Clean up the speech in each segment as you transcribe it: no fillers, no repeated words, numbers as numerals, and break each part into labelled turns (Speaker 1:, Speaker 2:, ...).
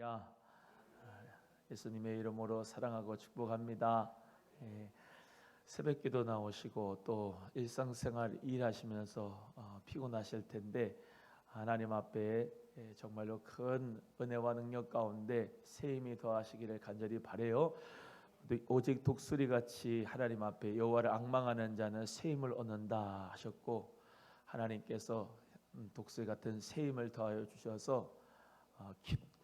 Speaker 1: 할렐루야. 예수님의 이름으로 사랑하고 축복합니다. 새벽기도 나오시고 또 일상생활 일하시면서 피곤하실 텐데 하나님 앞에 정말로 큰 은혜와 능력 가운데 새 힘이 더하시기를 간절히 바라요. 오직 독수리같이 하나님 앞에 여호와를 앙망하는 자는 새 힘을 얻는다 하셨고, 하나님께서 독수리 같은 새 힘을 더하여 주셔서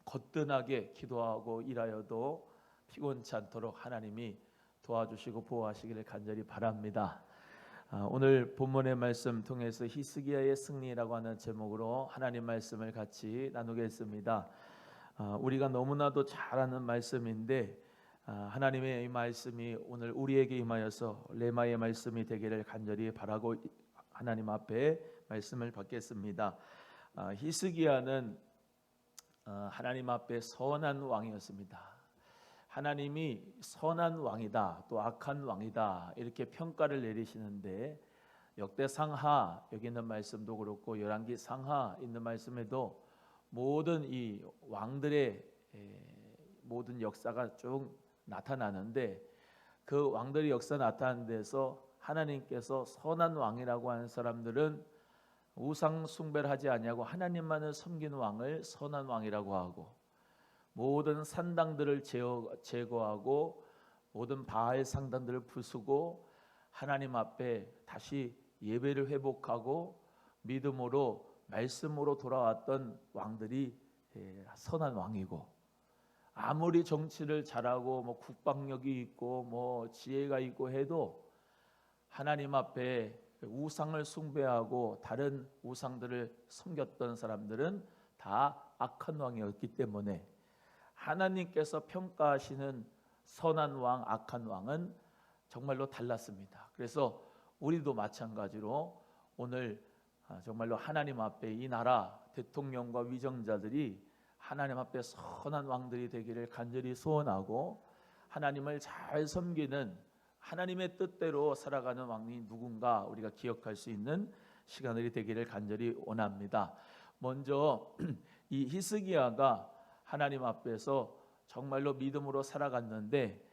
Speaker 1: 거뜬하게 기도하고 일하여도 피곤치 않도록 하나님이 도와주시고 보호하시기를 간절히 바랍니다. 오늘 본문의 말씀 통해서 히스기야의 승리라고 하는 제목으로 하나님 말씀을 같이 나누겠습니다. 우리가 너무나도 잘 아는 말씀인데 하나님의 이 말씀이 오늘 우리에게 임하여서 레마의 말씀이 되기를 간절히 바라고 하나님 앞에 말씀을 받겠습니다. 히스기야는 하나님 앞에 선한 왕이었습니다. 하나님이 선한 왕이다, 또 악한 왕이다 이렇게 평가를 내리시는데, 역대상하 여기 있는 말씀도 그렇고 열왕기 상하 있는 말씀에도 모든 이 왕들의 모든 역사가 쭉 나타나는데, 그 왕들의 역사 나타나는 데서 하나님께서 선한 왕이라고 하는 사람들은 우상 숭배를 하지 아니하고 하나님만을 섬기는 왕을 선한 왕이라고 하고, 모든 산당들을 제거하고 모든 바알 상당들을 부수고 하나님 앞에 다시 예배를 회복하고 믿음으로 말씀으로 돌아왔던 왕들이 선한 왕이고, 아무리 정치를 잘하고 국방력이 있고 지혜가 있고 해도 하나님 앞에 우상을 숭배하고 다른 우상들을 섬겼던 사람들은 다 악한 왕이었기 때문에 하나님께서 평가하시는 선한 왕, 악한 왕은 정말로 달랐습니다. 그래서 우리도 마찬가지로 오늘 정말로 하나님 앞에 이 나라 대통령과 위정자들이 하나님 앞에 선한 왕들이 되기를 간절히 소원하고, 하나님을 잘 섬기는 하나님의 뜻대로 살아가는 왕이 누군가 우리가 기억할 수 있는 시간들이 되기를 간절히 원합니다. 먼저 이 히스기야가 하나님 앞에서 정말로 믿음으로 살아갔는데,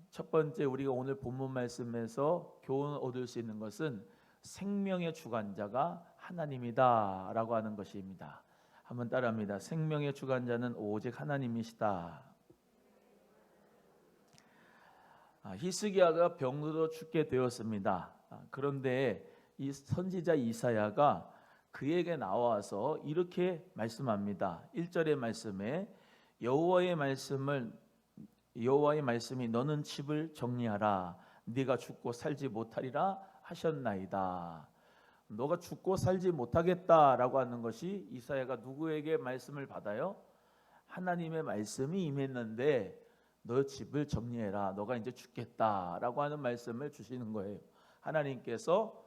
Speaker 1: 첫 번째 우리가 오늘 본문 말씀에서 교훈 얻을 수 있는 것은 생명의 주관자가 하나님이다 라고 하는 것입니다. 한번 따라합니다. 생명의 주관자는 오직 하나님이시다. 히스기야가 병으로 죽게 되었습니다. 그런데 이 선지자 이사야가 그에게 나와서 이렇게 말씀합니다. 1절의 말씀에 여호와의 말씀이 너는 집을 정리하라, 네가 죽고 살지 못하리라 하셨나이다. 너가 죽고 살지 못하겠다라고 하는 것이, 이사야가 누구에게 말씀을 받아요? 하나님의 말씀이 임했는데 너 집을 정리해라, 너가 이제 죽겠다라고 하는 말씀을 주시는 거예요. 하나님께서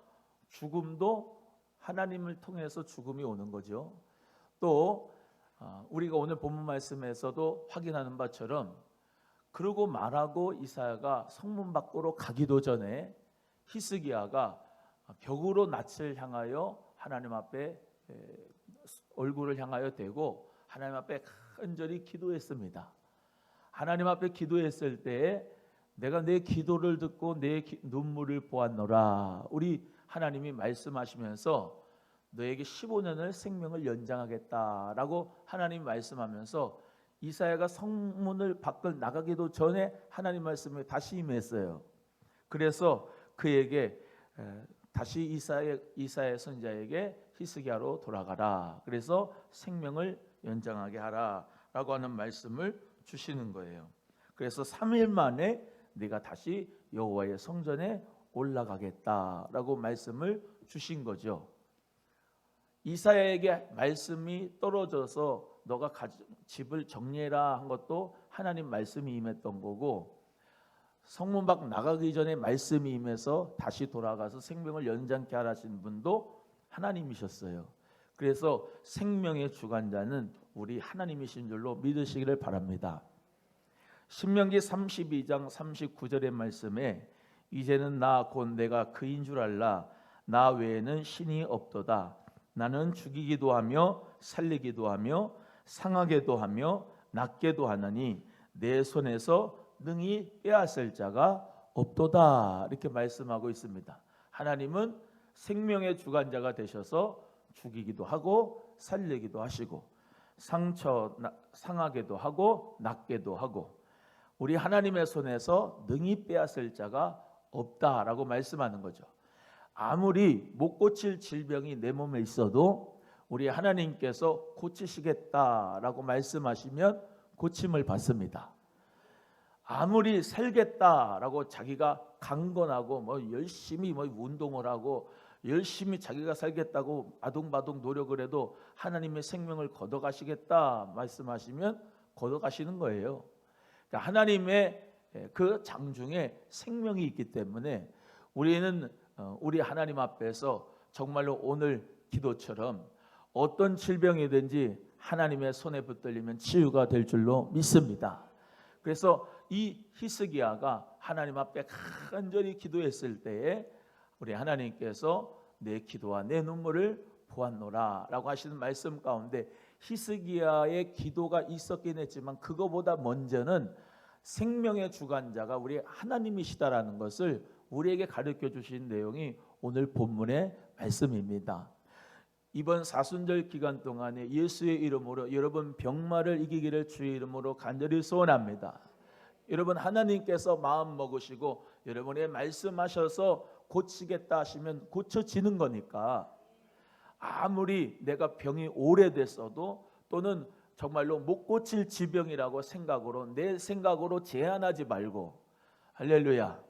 Speaker 1: 죽음도 하나님을 통해서 죽음이 오는 거죠. 또 우리가 오늘 본문 말씀에서도 확인하는 바처럼 그러고 말하고 이사야가 성문 밖으로 가기도 전에 히스기야가 벽으로 낯을 향하여 하나님 앞에 얼굴을 향하여 대고 하나님 앞에 간절히 기도했습니다. 하나님 앞에 기도했을 때 내가 내 기도를 듣고 내 눈물을 보았노라. 우리 하나님이 말씀하시면서 너에게 15년을 생명을 연장하겠다라고 하나님이 말씀하면서 이사야가 성문을 밖을 나가기도 전에 하나님 말씀에 다시 임했어요. 그래서 그에게 다시 이사야 선지자에게 히스기야로 돌아가라, 그래서 생명을 연장하게 하라라고 하는 말씀을 주시는 거예요. 그래서 3일 만에 네가 다시 여호와의 성전에 올라가겠다라고 말씀을 주신 거죠. 이사야에게 말씀이 떨어져서 너가 집을 정리해라 한 것도 하나님 말씀이 임했던 거고, 성문 밖 나가기 전에 말씀이 임해서 다시 돌아가서 생명을 연장케 하라신 분도 하나님이셨어요. 그래서 생명의 주관자는 우리 하나님이신 줄로 믿으시기를 바랍니다. 신명기 32장 39절의 말씀에 이제는 나 곧 내가 그인 줄 알라, 나 외에는 신이 없도다. 나는 죽이기도 하며 살리기도 하며 상하게도 하며 낫게도 하나니 내 손에서 능히 빼앗을 자가 없도다. 이렇게 말씀하고 있습니다. 하나님은 생명의 주관자가 되셔서 죽이기도 하고 살리기도 하시고 상하게도 하고 낫게도 하고 우리 하나님의 손에서 능히 빼앗을 자가 없다라고 말씀하는 거죠. 아무리 못 고칠 질병이 내 몸에 있어도 우리 하나님께서 고치시겠다라고 말씀하시면 고침을 받습니다. 아무리 살겠다라고 자기가 강건하고 열심히 운동을 하고 열심히 자기가 살겠다고 아둥바둥 노력을 해도 하나님의 생명을 걷어가시겠다 말씀하시면 걷어가시는 거예요. 그러니까 하나님의 그 장중에 생명이 있기 때문에 우리는 우리 하나님 앞에서 정말로 오늘 기도처럼 어떤 질병이든지 하나님의 손에 붙들리면 치유가 될 줄로 믿습니다. 그래서 이 히스기야가 하나님 앞에 간절히 기도했을 때에 우리 하나님께서 내 기도와 내 눈물을 보았노라 라고 하시는 말씀 가운데 히스기야의 기도가 있었긴 했지만 그거보다 먼저는 생명의 주관자가 우리 하나님이시다라는 것을 우리에게 가르쳐 주신 내용이 오늘 본문의 말씀입니다. 이번 사순절 기간 동안에 예수의 이름으로 여러분 병마를 이기기를 주의 이름으로 간절히 소원합니다. 여러분 하나님께서 마음 먹으시고 여러분의 말씀하셔서 고치겠다 하시면 고쳐지는 거니까 아무리 내가 병이 오래됐어도 또는 정말로 못 고칠 질병이라고 내 생각으로 제한하지 말고 할렐루야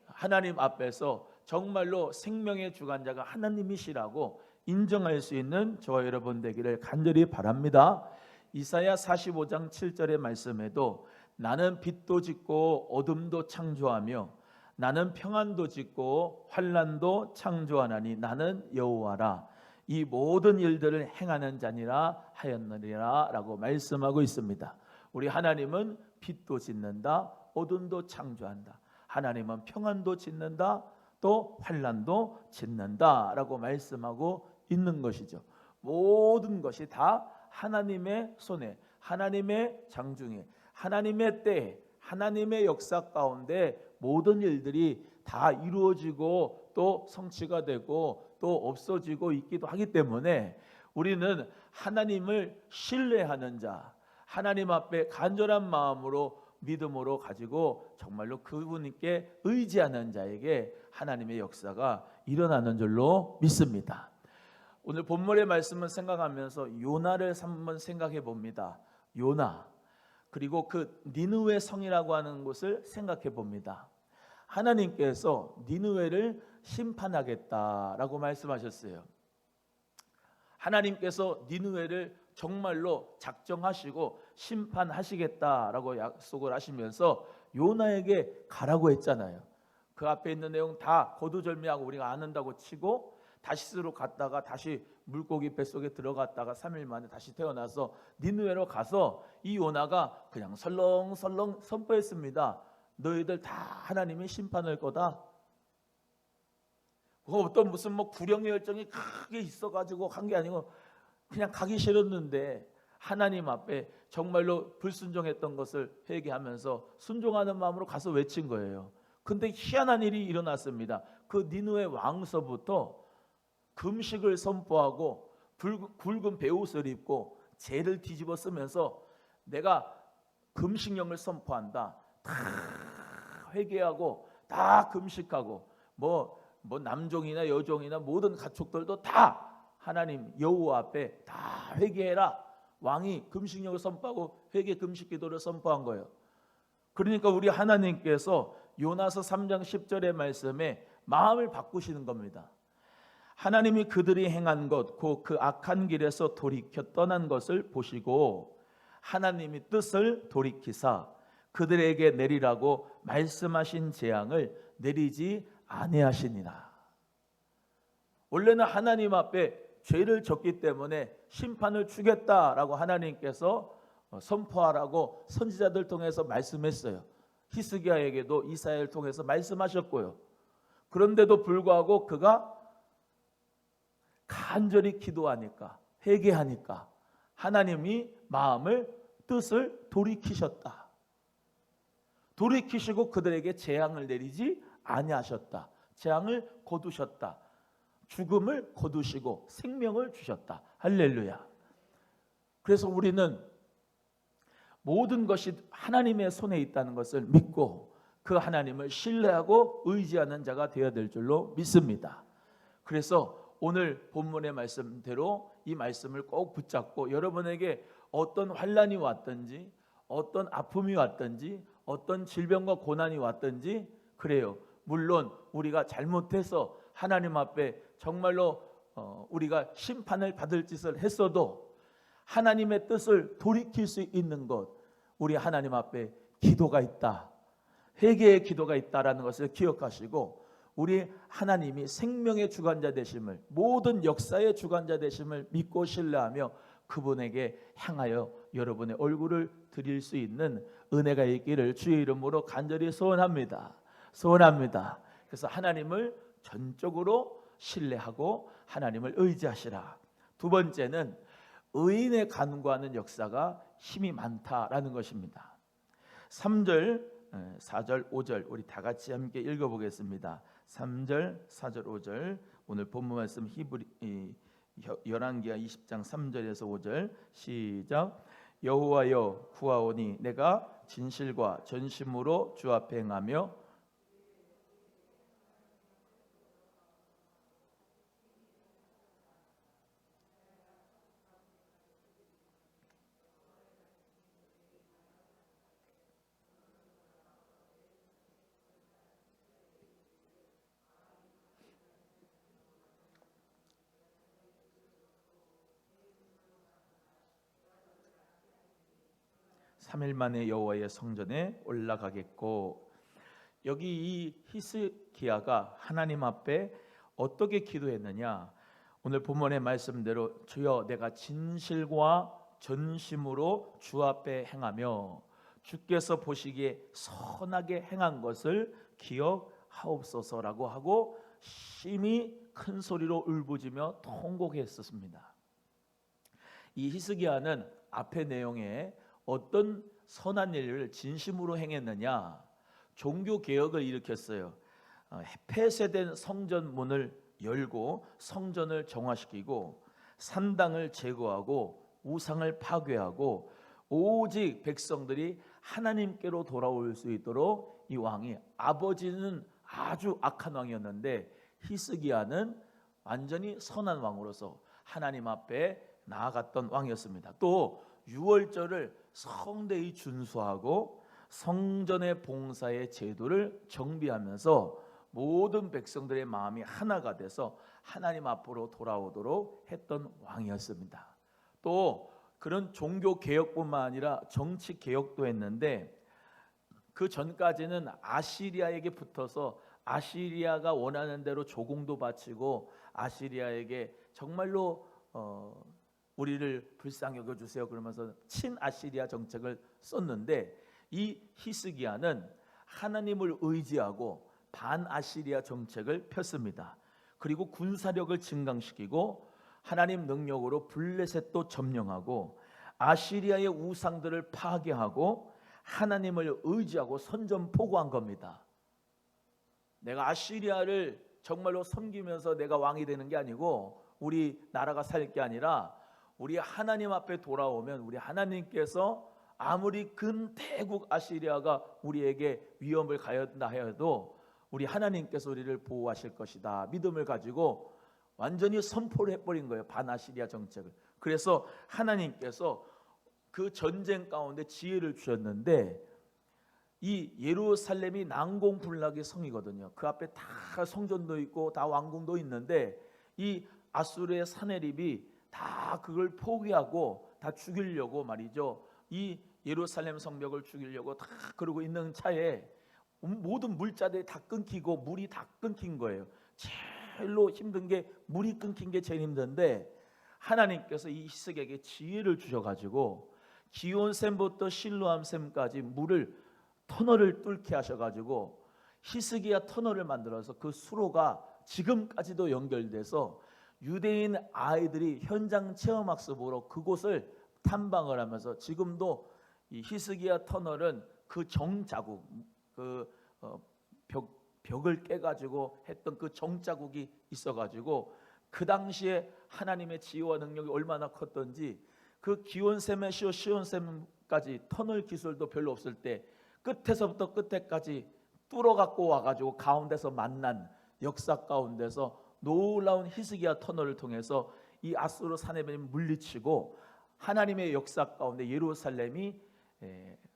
Speaker 1: 하나님 앞에서 정말로 생명의 주관자가 하나님이시라고 인정할 수 있는 저와 여러분 되기를 간절히 바랍니다. 이사야 45장 7절의 말씀에도 나는 빛도 짓고 어둠도 창조하며 나는 평안도 짓고 환난도 창조하나니 나는 여호와라 이 모든 일들을 행하는 자니라 하였느니라 라고 말씀하고 있습니다. 우리 하나님은 빛도 짓는다 어둠도 창조한다 하나님은 평안도 짓는다 또 환난도 짓는다 라고 말씀하고 있는 것이죠. 모든 것이 다 하나님의 손에 하나님의 장중에 하나님의 때에 하나님의 역사 가운데 모든 일들이 다 이루어지고 또 성취가 되고 또 없어지고 있기도 하기 때문에 우리는 하나님을 신뢰하는 자 하나님 앞에 간절한 마음으로 믿음으로 가지고 정말로 그분께 의지하는 자에게 하나님의 역사가 일어나는 줄로 믿습니다. 오늘 본문의 말씀을 생각하면서 요나를 한번 생각해 봅니다. 요나 그리고 그 니느웨 성이라고 하는 곳을 생각해 봅니다. 하나님께서 니느웨를 심판하겠다라고 말씀하셨어요. 하나님께서 니느웨를 정말로 작정하시고 심판하시겠다라고 약속을 하시면서 요나에게 가라고 했잖아요. 그 앞에 있는 내용 다 거두절미하고 우리가 안 한다고 치고 다시스로 갔다가 다시 물고기 뱃속에 들어갔다가 3일 만에 다시 태어나서 니느웨로 가서 이 요나가 그냥 설렁설렁 선포했습니다. 너희들 다 하나님이 심판할 거다. 어떤 무슨 구령의 열정이 크게 있어가지고 한 게 아니고 그냥 가기 싫었는데 하나님 앞에 정말로 불순종했던 것을 회개하면서 순종하는 마음으로 가서 외친 거예요. 근데 희한한 일이 일어났습니다. 그 니느웨 왕서부터 금식을 선포하고 굵은 베옷을 입고 재를 뒤집어 쓰면서 내가 금식령을 선포한다. 다 회개하고 다 금식하고 뭐 남종이나 여종이나 모든 가축들도 다 하나님 여호와 앞에 다 회개해라. 왕이 금식령을 선포하고 회개 금식 기도를 선포한 거예요. 그러니까 우리 하나님께서 요나서 3장 10절의 말씀에 마음을 바꾸시는 겁니다. 하나님이 그들이 행한 것 곧 그 악한 길에서 돌이켜 떠난 것을 보시고 하나님이 뜻을 돌이키사 그들에게 내리라고 말씀하신 재앙을 내리지 아니하시니라. 원래는 하나님 앞에 죄를 졌기 때문에 심판을 주겠다라고 하나님께서 선포하라고 선지자들 통해서 말씀했어요. 히스기야에게도 이사야를 통해서 말씀하셨고요. 그런데도 불구하고 그가 간절히 기도하니까 회개하니까 하나님이 마음을 뜻을 돌이키셨다. 돌이키시고 그들에게 재앙을 내리지 아니하셨다. 재앙을 거두셨다. 죽음을 거두시고 생명을 주셨다. 할렐루야. 그래서 우리는 모든 것이 하나님의 손에 있다는 것을 믿고 그 하나님을 신뢰하고 의지하는 자가 되어야 될 줄로 믿습니다. 그래서 오늘 본문의 말씀대로 이 말씀을 꼭 붙잡고 여러분에게 어떤 환난이 왔든지 어떤 아픔이 왔든지 어떤 질병과 고난이 왔든지 그래요. 물론 우리가 잘못해서 하나님 앞에 정말로 우리가 심판을 받을 짓을 했어도 하나님의 뜻을 돌이킬 수 있는 것, 우리 하나님 앞에 기도가 있다, 회개의 기도가 있다라는 것을 기억하시고 우리 하나님이 생명의 주관자 되심을, 모든 역사의 주관자 되심을 믿고 신뢰하며 그분에게 향하여 여러분의 얼굴을 드릴 수 있는 은혜가 있기를 주의 이름으로 간절히 소원합니다. 소원합니다. 그래서 하나님을 전적으로 신뢰하고 하나님을 의지하시라. 두 번째는 의인의 간구하는 역사가 힘이 많다라는 것입니다. 3절, 4절, 5절 우리 다 같이 함께 읽어보겠습니다. 3절, 4절, 5절 오늘 본문 말씀 열왕기하 20장 3절에서 5절 시작. 여호와여 구하오니 내가 진실과 전심으로 주 앞에 행하며 삼일 만에 여호와의 성전에 올라가겠고, 여기 이 히스기야가 하나님 앞에 어떻게 기도했느냐, 오늘 본문의 말씀대로 주여 내가 진실과 전심으로 주 앞에 행하며 주께서 보시기에 선하게 행한 것을 기억하옵소서라고 하고 심히 큰 소리로 울부짖으며 통곡했었습니다. 이 히스기야는 앞의 내용에 어떤 선한 일을 진심으로 행했느냐, 종교 개혁을 일으켰어요. 폐쇄된 성전 문을 열고 성전을 정화시키고 산당을 제거하고 우상을 파괴하고 오직 백성들이 하나님께로 돌아올 수 있도록 이 왕이, 아버지는 아주 악한 왕이었는데 히스기야는 완전히 선한 왕으로서 하나님 앞에 나아갔던 왕이었습니다. 또 유월절을 성대히 준수하고 성전의 봉사의 제도를 정비하면서 모든 백성들의 마음이 하나가 돼서 하나님 앞으로 돌아오도록 했던 왕이었습니다. 또 그런 종교 개혁뿐만 아니라 정치 개혁도 했는데, 그 전까지는 아시리아에게 붙어서 아시리아가 원하는 대로 조공도 바치고 아시리아에게 정말로 우리를 불쌍히 여겨주세요 그러면서 친아시리아 정책을 썼는데, 이 히스기야는 하나님을 의지하고 반아시리아 정책을 폈습니다. 그리고 군사력을 증강시키고 하나님 능력으로 블레셋도 점령하고 아시리아의 우상들을 파괴하고 하나님을 의지하고 선전포고한 겁니다. 내가 아시리아를 정말로 섬기면서 내가 왕이 되는 게 아니고 우리 나라가 살 게 아니라 우리 하나님 앞에 돌아오면 우리 하나님께서 아무리 큰 대국 아시리아가 우리에게 위험을 가한다 하여도 우리 하나님께서 우리를 보호하실 것이다 믿음을 가지고 완전히 선포를 해버린 거예요, 반아시리아 정책을. 그래서 하나님께서 그 전쟁 가운데 지혜를 주셨는데, 이 예루살렘이 난공불락의 성이거든요. 그 앞에 다 성전도 있고 다 왕궁도 있는데 이 아수르의 사내립이 다 그걸 포기하고 다 죽이려고 말이죠, 이 예루살렘 성벽을 죽이려고 다 그러고 있는 차에 모든 물자들이 다 끊기고 물이 다 끊긴 거예요. 제일로 힘든 게 물이 끊긴 게 제일 힘든데, 하나님께서 이 히스기야에게 지혜를 주셔가지고 기온샘부터 실로암샘까지 물을 터널을 뚫게 하셔가지고 히스기야 터널을 만들어서 그 수로가 지금까지도 연결돼서 유대인 아이들이 현장 체험학습으로 그곳을 탐방을 하면서 지금도 이 히스기야 터널은 그 정자국, 벽을 깨가지고 했던 그 정자국이 있어가지고 그 당시에 하나님의 지혜와 능력이 얼마나 컸던지 그 기온샘에 시온샘까지 터널 기술도 별로 없을 때 끝에서부터 끝에까지 뚫어갖고 와가지고 가운데서 만난 역사 가운데서 놀라운 히스기야 터널을 통해서 이 아수르 사내변이 물리치고 하나님의 역사 가운데 예루살렘이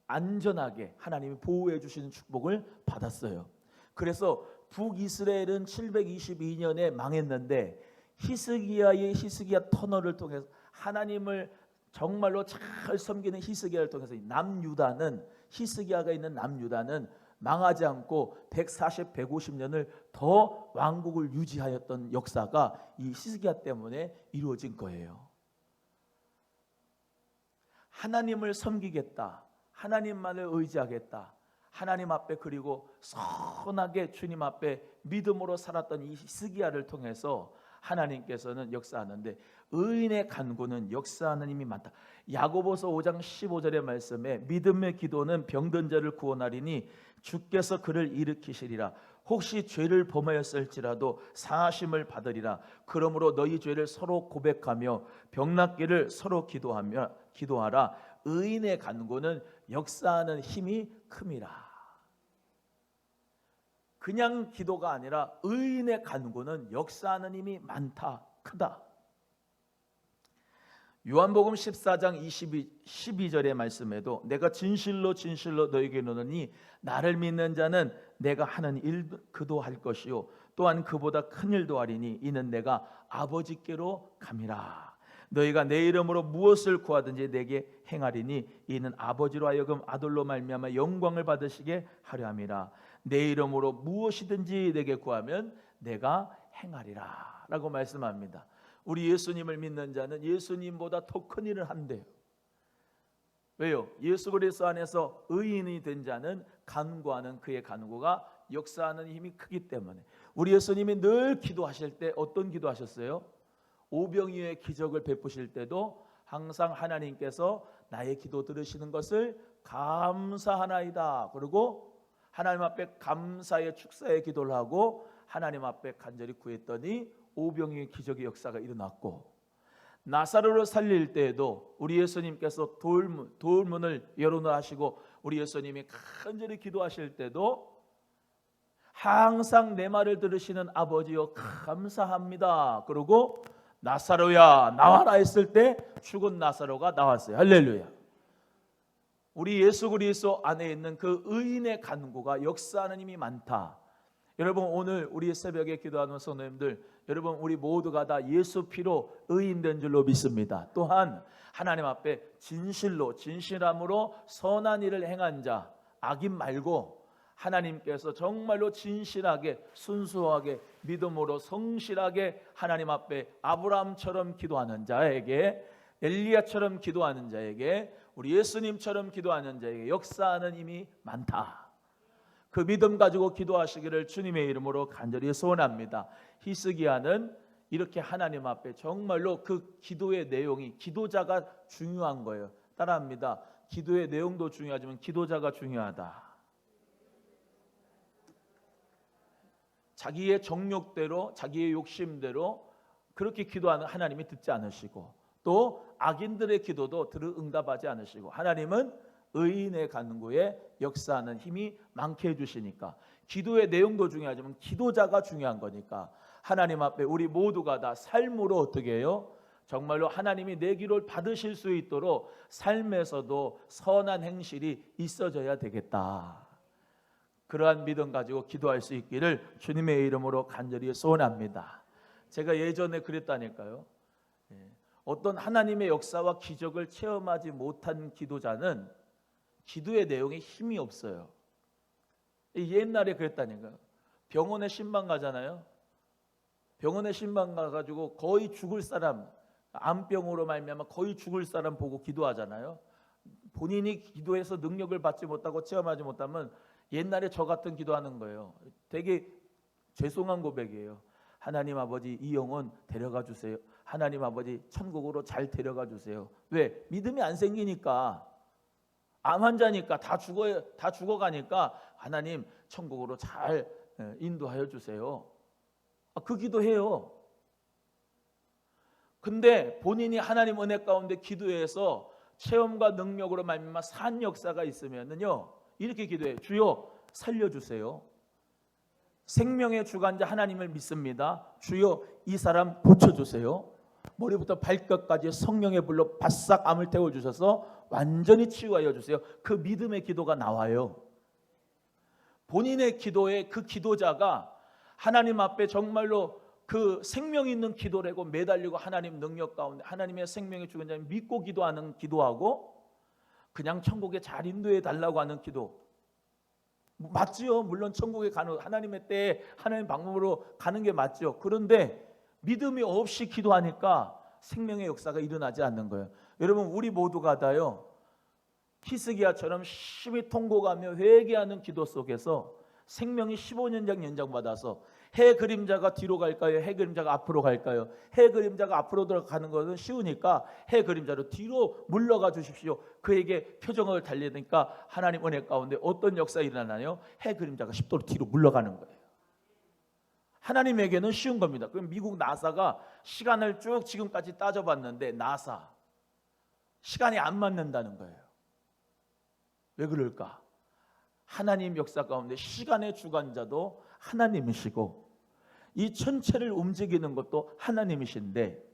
Speaker 1: 안전하게 하나님이 보호해 주시는 축복을 받았어요. 그래서 북이스라엘은 722년에 망했는데 히스기야의 히스기야 터널을 통해서 하나님을 정말로 잘 섬기는 히스기야를 통해서 남유다는 히스기야가 있는 남유다는 망하지 않고 140, 150년을 더 왕국을 유지하였던 역사가 이 히스기야 때문에 이루어진 거예요. 하나님을 섬기겠다, 하나님만을 의지하겠다, 하나님 앞에 그리고 선하게 주님 앞에 믿음으로 살았던 이 히스기야를 통해서 하나님께서는 역사하는데 의인의 간구는 역사하는 힘이 많다. 야고보서 5장 15절의 말씀에 믿음의 기도는 병든 자를 구원하리니 주께서 그를 일으키시리라. 혹시 죄를 범하였을지라도 사하심을 받으리라. 그러므로 너희 죄를 서로 고백하며 병낫기를 서로 기도하라. 의인의 간구는 역사하는 힘이 큼이라. 그냥 기도가 아니라 의인의 간구는 역사하는 힘이 많다, 크다. 요한복음 14장 12절의 말씀에도 내가 진실로 진실로 너에게 이르노니 나를 믿는 자는 내가 하는 일 그도 할 것이요 또한 그보다 큰 일도 하리니 이는 내가 아버지께로 감이라. 너희가 내 이름으로 무엇을 구하든지 내게 행하리니 이는 아버지로 하여금 아들로 말미암아 영광을 받으시게 하려 함이라. 내 이름으로 무엇이든지 내게 구하면 내가 행하리라 라고 말씀합니다. 우리 예수님을 믿는 자는 예수님보다 더 큰 일을 한대요. 왜요? 예수 그리스도 안에서 의인이 된 자는 간구하는 그의 간구가 역사하는 힘이 크기 때문에 우리 예수님이 늘 기도하실 때 어떤 기도하셨어요? 오병이어의 기적을 베푸실 때도 항상 하나님께서 나의 기도 들으시는 것을 감사하나이다. 그리고 하나님 앞에 감사의 축사의 기도를 하고 하나님 앞에 간절히 구했더니 오병이어의 기적의 역사가 일어났고 나사로를 살릴 때에도 우리 예수님께서 돌문을 열어놓으시고 우리 예수님이 간절히 기도하실 때도 항상 내 말을 들으시는 아버지여 감사합니다. 그리고 나사로야 나와라 했을 때 죽은 나사로가 나왔어요. 할렐루야. 우리 예수 그리스도 안에 있는 그 의인의 간구가 역사하는 힘이 많다. 여러분 오늘 우리 새벽에 기도하는 성도님들 여러분 우리 모두가 다 예수 피로 의인된 줄로 믿습니다. 또한 하나님 앞에 진실로 진실함으로 선한 일을 행한 자 악인 말고 하나님께서 정말로 진실하게 순수하게 믿음으로 성실하게 하나님 앞에 아브라함처럼 기도하는 자에게 엘리야처럼 기도하는 자에게 우리 예수님처럼 기도하는 자에게 역사하는 힘이 많다. 그 믿음 가지고 기도하시기를 주님의 이름으로 간절히 소원합니다. 히스기야는 이렇게 하나님 앞에 정말로 그 기도의 내용이 기도자가 중요한 거예요. 따라합니다. 기도의 내용도 중요하지만 기도자가 중요하다. 자기의 정욕대로 자기의 욕심대로 그렇게 기도하는 하나님이 듣지 않으시고 또 악인들의 기도도 응답하지 않으시고 하나님은 의인의 간구에 역사하는 힘이 많게 해주시니까 기도의 내용도 중요하지만 기도자가 중요한 거니까 하나님 앞에 우리 모두가 다 삶으로 어떻게 해요? 정말로 하나님이 내 기도를 받으실 수 있도록 삶에서도 선한 행실이 있어져야 되겠다. 그러한 믿음 가지고 기도할 수 있기를 주님의 이름으로 간절히 소원합니다. 제가 예전에 그랬다니까요. 어떤 하나님의 역사와 기적을 체험하지 못한 기도자는 기도의 내용에 힘이 없어요. 옛날에 그랬다니까요. 병원에 신방 가잖아요. 병원에 신방 가가지고 거의 죽을 사람, 암병으로 말미암아 거의 죽을 사람 보고 기도하잖아요. 본인이 기도해서 능력을 받지 못하고 체험하지 못하면 옛날에 저 같은 기도하는 거예요. 되게 죄송한 고백이에요. 하나님 아버지 이 영혼 데려가 주세요. 하나님 아버지 천국으로 잘 데려가 주세요. 왜? 믿음이 안 생기니까, 암 환자니까 다 죽어가니까 하나님 천국으로 잘 인도하여 주세요. 그 기도해요. 근데 본인이 하나님 은혜 가운데 기도해서 체험과 능력으로 말미암아 산 역사가 있으면은요, 이렇게 기도해요. 주여 살려주세요. 생명의 주관자 하나님을 믿습니다. 주여 이 사람 고쳐주세요. 머리부터 발끝까지 성령의 불로 바싹 암을 태워주셔서 완전히 치유하여 주세요. 그 믿음의 기도가 나와요. 본인의 기도에 그 기도자가 하나님 앞에 정말로 그 생명 있는 기도라고 매달리고 하나님 능력 가운데 하나님의 생명의 주관자 믿고 기도하는 기도하고 그냥 천국에 잘 인도해 달라고 하는 기도 맞지요. 물론 천국에 가는 하나님의 때에 하나님 방법으로 가는 게 맞죠. 그런데 믿음이 없이 기도하니까 생명의 역사가 일어나지 않는 거예요. 여러분 우리 모두가 다요 히스기야처럼 심히 통곡하며 회개하는 기도 속에서 생명이 15년장 연장받아서 해 그림자가 뒤로 갈까요? 해 그림자가 앞으로 갈까요? 해 그림자가 앞으로 들어가는 것은 쉬우니까 해 그림자로 뒤로 물러가 주십시오. 그에게 표정을 달리니까 하나님 은혜 가운데 어떤 역사 일어나나요? 해 그림자가 10도로 뒤로 물러가는 거예요. 하나님에게는 쉬운 겁니다. 그럼 미국 나사가 시간을 쭉 지금까지 따져봤는데 나사 시간이 안 맞는다는 거예요. 왜 그럴까? 하나님 역사 가운데 시간의 주관자도 하나님이시고 이 천체를 움직이는 것도 하나님이신데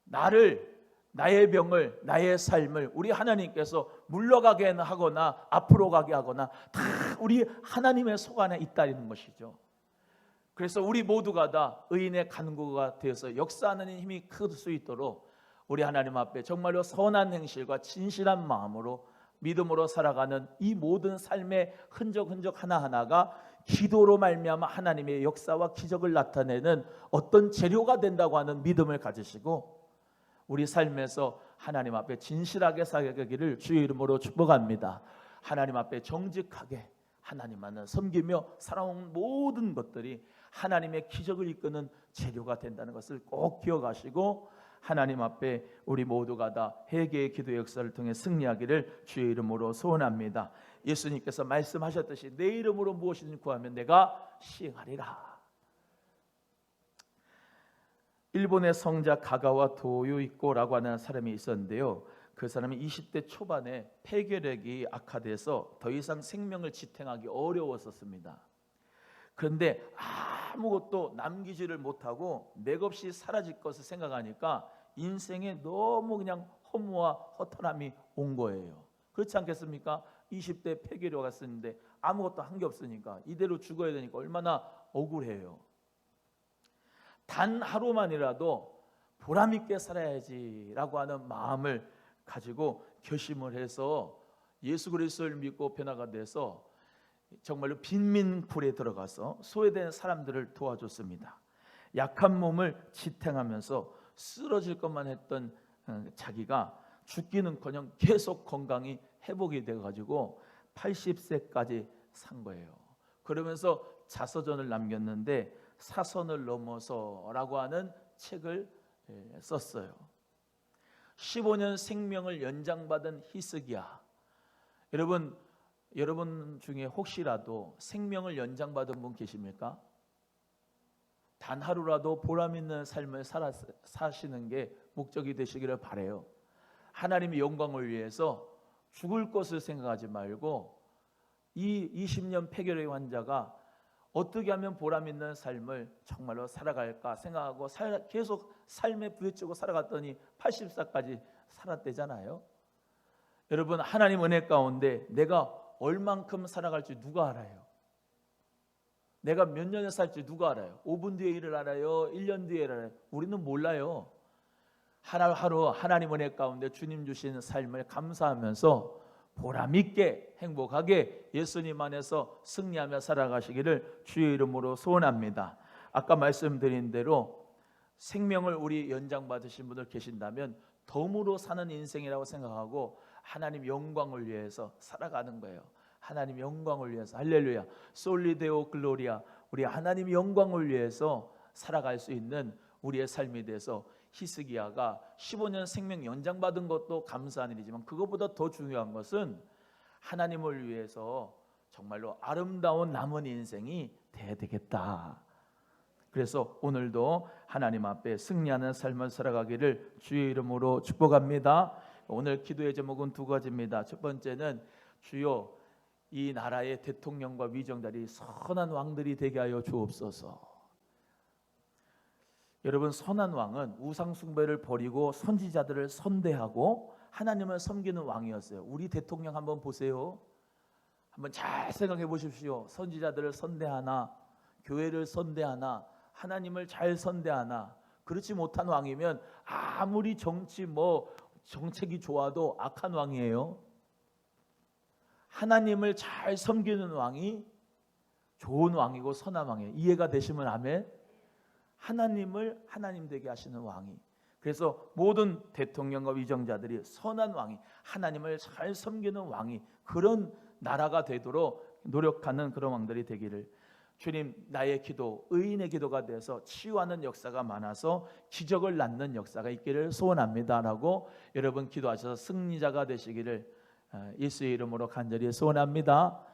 Speaker 1: 나의 병을 나의 삶을 우리 하나님께서 물러가게 하거나 앞으로 가게 하거나 다 우리 하나님의 손안에 있다는 것이죠. 그래서 우리 모두가 다 의인의 간구가 되어서 역사하는 힘이 클 수 있도록 우리 하나님 앞에 정말로 선한 행실과 진실한 마음으로 믿음으로 살아가는 이 모든 삶의 흔적 하나하나가 기도로 말미암아 하나님의 역사와 기적을 나타내는 어떤 재료가 된다고 하는 믿음을 가지시고 우리 삶에서 하나님 앞에 진실하게 살아가기를 주의 이름으로 축복합니다. 하나님 앞에 정직하게 하나님만을 섬기며 살아온 모든 것들이 하나님의 기적을 이끄는 재료가 된다는 것을 꼭 기억하시고 하나님 앞에 우리 모두가 다 회개의 기도 역사를 통해 승리하기를 주의 이름으로 소원합니다. 예수님께서 말씀하셨듯이 내 이름으로 무엇이든지 구하면 내가 시행하리라. 일본의 성자 가가와 도요이코라고 하는 사람이 있었는데요. 그 사람이 20대 초반에 폐결핵이 악화돼서 더 이상 생명을 지탱하기 어려웠었습니다. 그런데 아무것도 남기지를 못하고 맥없이 사라질 것을 생각하니까 인생에 너무 그냥 허무와 허탈함이 온 거예요. 그렇지 않겠습니까? 20대 폐결핵 왔었는데 아무것도 한 게 없으니까 이대로 죽어야 되니까 얼마나 억울해요. 단 하루만이라도 보람 있게 살아야지라고 하는 마음을 가지고 결심을 해서 예수 그리스도를 믿고 변화가 돼서 정말로 빈민굴에 들어가서 소외된 사람들을 도와줬습니다. 약한 몸을 지탱하면서 쓰러질 것만 했던 자기가 죽기는커녕 계속 건강이 회복이 돼가지고 80세까지 산 거예요. 그러면서 자서전을 남겼는데 사선을 넘어서라고 하는 책을 썼어요. 15년 생명을 연장받은 히스기야. 여러분 중에 혹시라도 생명을 연장받은 분 계십니까? 단 하루라도 보람 있는 삶을 사시는 게 목적이 되시기를 바라요. 하나님의 영광을 위해서 죽을 것을 생각하지 말고 이 20년 폐결의 환자가 어떻게 하면 보람 있는 삶을 정말로 살아갈까 생각하고 계속 삶에 부딪히고 살아갔더니 80살까지 살았대잖아요. 여러분 하나님 은혜 가운데 내가 얼만큼 살아갈지 누가 알아요? 내가 몇 년을 살지 누가 알아요? 5분 뒤에 일을 알아요? 1년 뒤에 일을 알아요? 우리는 몰라요. 하루하루 하나님 은혜 가운데 주님 주신 삶을 감사하면서 보람 있게 행복하게 예수님 안에서 승리하며 살아가시기를 주의 이름으로 소원합니다. 아까 말씀드린 대로 생명을 우리 연장받으신 분들 계신다면 덤으로 사는 인생이라고 생각하고 하나님 영광을 위해서 살아가는 거예요. 하나님 영광을 위해서 할렐루야 솔리데오 글로리아 우리 하나님 영광을 위해서 살아갈 수 있는 우리의 삶이 돼서 히스기야가 15년 생명 연장받은 것도 감사한 일이지만 그것보다 더 중요한 것은 하나님을 위해서 정말로 아름다운 남은 인생이 돼야 되겠다. 그래서 오늘도 하나님 앞에 승리하는 삶을 살아가기를 주의 이름으로 축복합니다. 오늘 기도의 제목은 두 가지입니다. 첫 번째는 주여 이 나라의 대통령과 위정자들이 선한 왕들이 되게 하여 주옵소서. 여러분, 선한 왕은 우상 숭배를 버리고 선지자들을 선대하고 하나님을 섬기는 왕이었어요. 우리 대통령 한번 보세요. 한번 잘 생각해 보십시오. 선지자들을 선대하나, 교회를 선대하나, 하나님을 잘 선대하나. 그렇지 못한 왕이면 아무리 정책이 좋아도 악한 왕이에요. 하나님을 잘 섬기는 왕이 좋은 왕이고 선한 왕이에요. 이해가 되시면 아멘. 하나님을 하나님 되게 하시는 왕이. 그래서 모든 대통령과 위정자들이 선한 왕이, 하나님을 잘 섬기는 왕이, 그런 나라가 되도록 노력하는 그런 왕들이 되기를. 주님, 나의 기도, 의인의 기도가 돼서 치유하는 역사가 많아서 기적을 낳는 역사가 있기를 소원합니다라고 여러분 기도하셔서 승리자가 되시기를 예수의 이름으로 간절히 소원합니다.